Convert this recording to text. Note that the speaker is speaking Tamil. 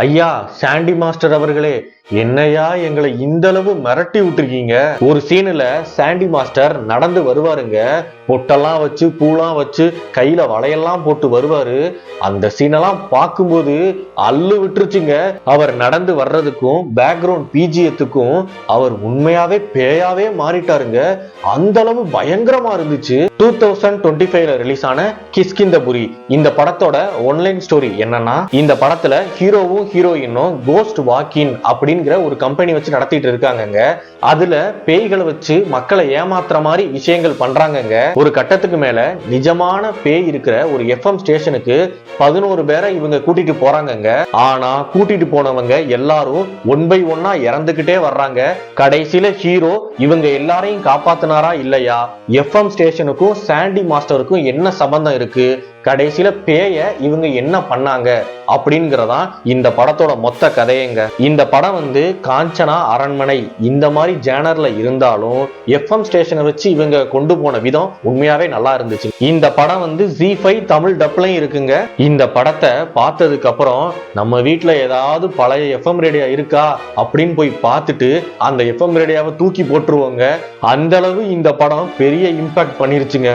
ஐயா சாண்டி மாஸ்டர் அவர்களே, என்னையா எங்களை இந்த அளவு மிரட்டி விட்டுருக்கீங்க. ஒரு சீனுல சாண்டி மாஸ்டர் நடந்து வருவாருங்க, பொட்டெல்லாம் வச்சு பூலாம் வச்சு கையில வளையெல்லாம் போட்டு வருவாரு. அந்த சீனெல்லாம் பார்க்கும்போது அல்லு விட்டுருச்சுங்க. அவர் நடந்து வர்றதுக்கும் பேக்ரவுண்ட் பிஜிஎத்துக்கும் அவர் உண்மையாவே பேயாவே மாறிட்டாருங்க. அந்த அளவு பயங்கரமா இருந்துச்சு. 2025ல ரிலீஸ் ஆன கிஷ்கிந்தபுரி இந்த படத்தோட ஒன்லைன் ஸ்டோரி என்னன்னா, இந்த படத்துல ஹீரோவும் ஹீரோயினும் கோஸ்ட் வாக்கின் அப்படிங்கிற ஒரு கம்பெனி வச்சு நடத்திட்டு இருக்காங்கங்க. அதுல பேய்களை வச்சு மக்களை ஏமாத்துற மாதிரி விஷயங்கள் பண்றாங்கங்க. ஒரு கட்டத்துக்கு மேல நிஜமான பேய் இருக்கிற ஒரு எஃப்எம் ஸ்டேஷனுக்கு 11 பேரை இவங்க கூட்டிட்டு போறாங்கங்க. ஆனா கூட்டிட்டு போனவங்க எல்லாரும் ஒன் பை ஒன்னா இறந்துகிட்டே வர்றாங்க. கடைசியில ஹீரோ இவங்க எல்லாரையும் காப்பாத்தினாரா இல்லையா, எஃப்எம் ஸ்டேஷனுக்கும் சாண்டி மாஸ்டருக்கும் என்ன சம்பந்தம் இருக்கு, கடைசியில பேய இவங்க என்ன பண்ணாங்க அப்படிங்கறதான் இந்த படத்தோட மொத்த கதையங்க. இந்த படம் காஞ்சனா, அரண்மனை இந்த மாதிரி ஜேனர்ல இருந்தாலும் எஃப்எம் ஸ்டேஷனை வச்சு இவங்க கொண்டு போன விதம் உண்மையாவே நல்லா இருந்துச்சு. இந்த படம் Z5 தமிழ் டப்லையும் இருக்குங்க. இந்த படத்தை பார்த்ததுக்கு அப்புறம் நம்ம வீட்டுல ஏதாவது பழைய எஃப்எம் ரேடியோ இருக்கா அப்படின்னு போய் பார்த்துட்டு அந்த எஃப்எம் ரேடியோவை தூக்கி போட்டுருவோங்க. அந்த அளவு இந்த படம் பெரிய இம்பாக்ட் பண்ணிருச்சுங்க.